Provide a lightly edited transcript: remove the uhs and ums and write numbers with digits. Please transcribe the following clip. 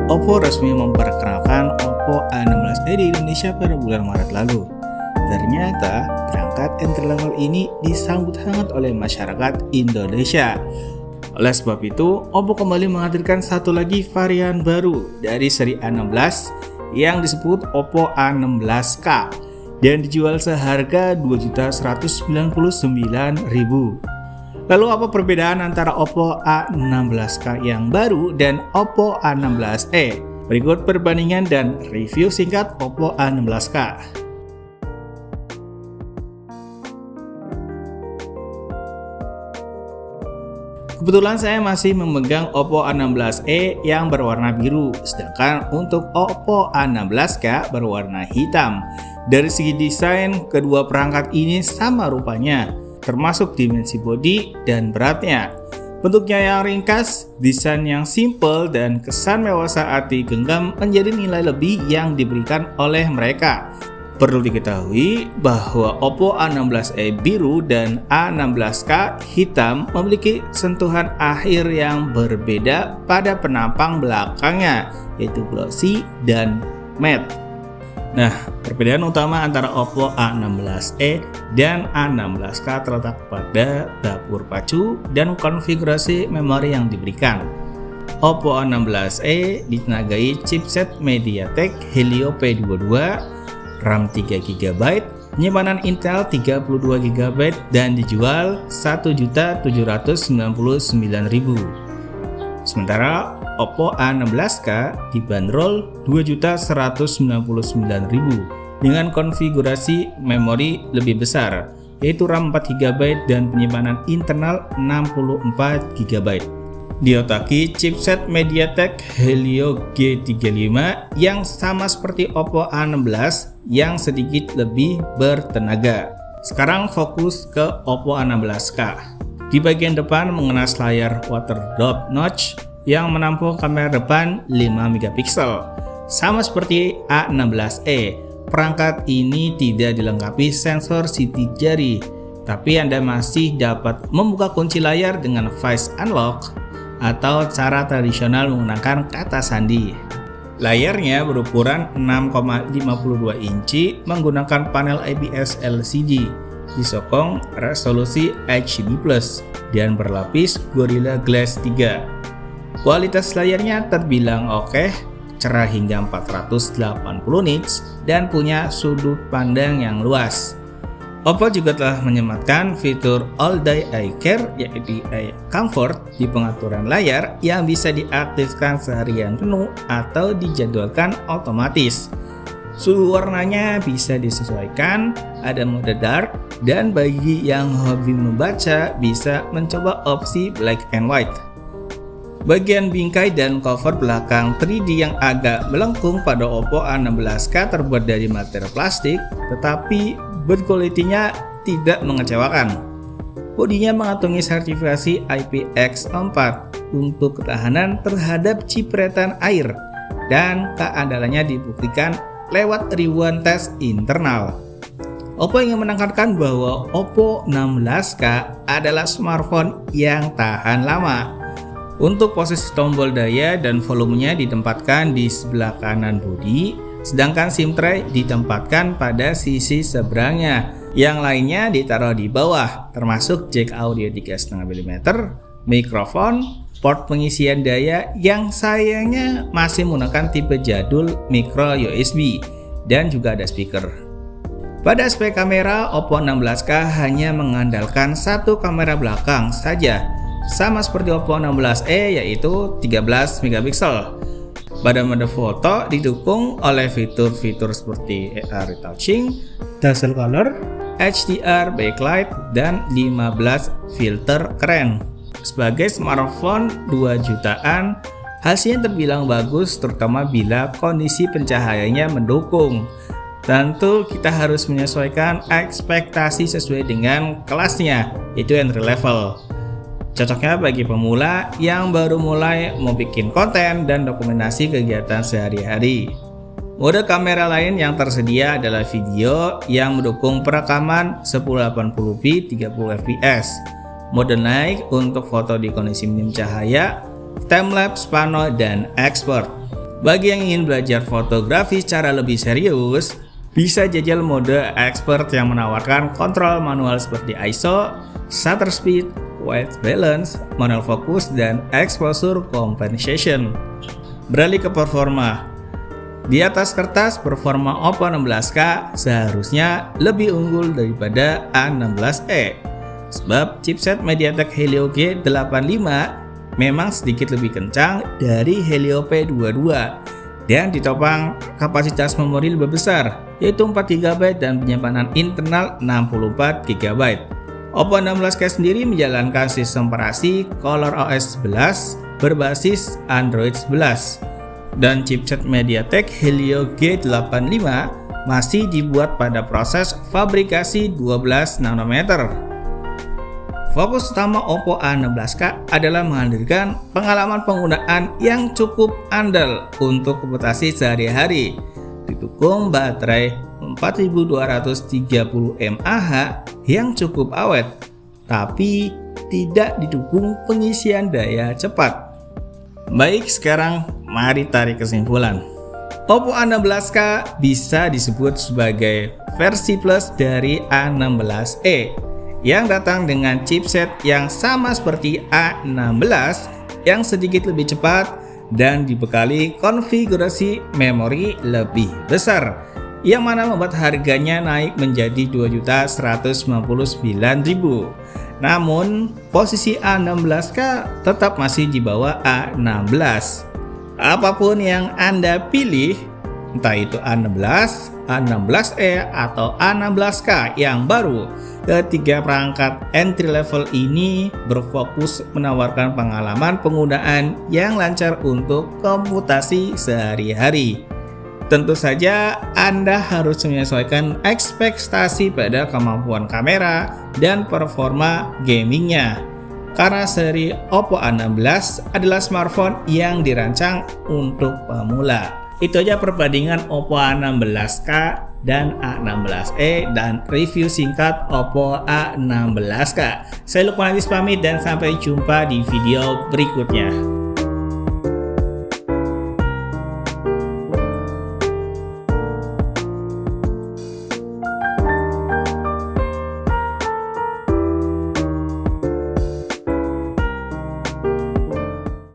Oppo resmi memperkenalkan Oppo A16e di Indonesia pada bulan Maret lalu. Ternyata, perangkat entry level ini disambut hangat oleh masyarakat Indonesia. Oleh sebab itu, Oppo kembali menghadirkan satu lagi varian baru dari seri A16 yang disebut Oppo A16K dan dijual seharga Rp2.199.000. Lalu apa perbedaan antara Oppo A16K yang baru dan Oppo A16e? Berikut perbandingan dan review singkat Oppo A16K. Kebetulan saya masih memegang Oppo A16e yang berwarna biru, sedangkan untuk Oppo A16K berwarna hitam. Dari segi desain, kedua perangkat ini sama rupanya, termasuk dimensi bodi dan beratnya. Bentuknya yang ringkas, desain yang simple, dan kesan mewah saat digenggam menjadi nilai lebih yang diberikan oleh mereka. Perlu diketahui bahwa Oppo A16e biru dan A16K hitam memiliki sentuhan akhir yang berbeda pada penampang belakangnya, yaitu glossy dan matte. Nah, perbedaan utama antara Oppo A16e dan A16K terletak pada dapur pacu dan konfigurasi memori yang diberikan. Oppo A16e ditenagai chipset MediaTek Helio P22, RAM 3GB, penyimpanan Intel 32GB dan dijual Rp1.799.000. Sementara Oppo A16K dibanderol Rp2.199.000 dengan konfigurasi memori lebih besar, yaitu RAM 4GB dan penyimpanan internal 64GB. Diotaki chipset MediaTek Helio G35 yang sama seperti Oppo A16 yang sedikit lebih bertenaga. Sekarang fokus ke Oppo A16K. Di bagian depan mengenas layar water drop notch yang menampung kamera depan 5MP. Sama seperti A16e, perangkat ini tidak dilengkapi sensor sidik jari, tapi Anda masih dapat membuka kunci layar dengan voice unlock atau cara tradisional menggunakan kata sandi. Layarnya berukuran 6,52 inci menggunakan panel IPS LCD, disokong resolusi HD+, dan berlapis Gorilla Glass 3. Kualitas layarnya terbilang oke, cerah hingga 480 nits dan punya sudut pandang yang luas. Oppo juga telah menyematkan fitur All Day Eye Care, yaitu Eye Comfort di pengaturan layar yang bisa diaktifkan seharian penuh atau dijadwalkan otomatis. Suhu warnanya bisa disesuaikan, ada mode dark, dan bagi yang hobi membaca bisa mencoba opsi black and white. Bagian bingkai dan cover belakang 3D yang agak melengkung pada Oppo A16K terbuat dari material plastik, tetapi build quality-nya tidak mengecewakan. Bodinya mengantongi sertifikasi IPX4 untuk ketahanan terhadap cipratan air, dan keandalannya dibuktikan lewat ribuan tes internal. Oppo ingin menekankan bahwa Oppo 16K adalah smartphone yang tahan lama. Untuk posisi tombol daya dan volumenya ditempatkan di sebelah kanan bodi, sedangkan SIM tray ditempatkan pada sisi seberangnya. Yang lainnya ditaruh di bawah, termasuk jack audio 3,5 mm, mikrofon, port pengisian daya yang sayangnya masih menggunakan tipe jadul micro USB, dan juga ada speaker. Pada aspek kamera, Oppo 16K hanya mengandalkan satu kamera belakang saja, sama seperti Oppo 16e, yaitu 13MP. Pada mode foto didukung oleh fitur-fitur seperti AR retouching, dazzle color, HDR backlight, dan 15 filter keren. Sebagai smartphone 2 jutaan, hasilnya terbilang bagus, terutama bila kondisi pencahayanya mendukung. Tentu kita harus menyesuaikan ekspektasi sesuai dengan kelasnya, yaitu entry level. Cocoknya bagi pemula yang baru mulai mau bikin konten dan dokumentasi kegiatan sehari-hari. Mode kamera lain yang tersedia adalah video yang mendukung perekaman 1080p 30fps, mode naik untuk foto di kondisi minim cahaya, timelapse, pano, dan export. Bagi yang ingin belajar fotografi secara lebih serius, bisa jajal mode expert yang menawarkan kontrol manual seperti ISO, shutter speed, white balance, manual focus, dan exposure compensation. Beralih ke performa. Di atas kertas, performa Oppo A16K seharusnya lebih unggul daripada A16e. Sebab chipset MediaTek Helio G85 memang sedikit lebih kencang dari Helio P22 dan ditopang kapasitas memori lebih besar, yaitu 4GB dan penyimpanan internal 64GB. Oppo A16K sendiri menjalankan sistem operasi ColorOS 11 berbasis Android 11, dan chipset MediaTek Helio G85 masih dibuat pada proses fabrikasi 12 nanometer. Fokus utama Oppo A16K adalah menghadirkan pengalaman penggunaan yang cukup andal untuk komputasi sehari-hari. Didukung baterai 4230 mAh yang cukup awet, tapi tidak didukung pengisian daya cepat. Baik, sekarang mari tarik kesimpulan. Oppo A16K bisa disebut sebagai versi plus dari A16e yang datang dengan chipset yang sama seperti A16 yang sedikit lebih cepat dan dibekali konfigurasi memori lebih besar, yang mana membuat harganya naik menjadi Rp2.199.000. Namun, posisi A16K tetap masih di bawah A16. Apapun yang Anda pilih, entah itu A16, A16e, atau A16K yang baru, ketiga perangkat entry level ini berfokus menawarkan pengalaman penggunaan yang lancar untuk komputasi sehari-hari. Tentu saja Anda harus menyesuaikan ekspektasi pada kemampuan kamera dan performa gamingnya, karena seri Oppo A16 adalah smartphone yang dirancang untuk pemula. Itu aja perbandingan Oppo A16K dan A16e dan review singkat Oppo A16K. Saya Lukman Aziz pamit dan sampai jumpa di video berikutnya.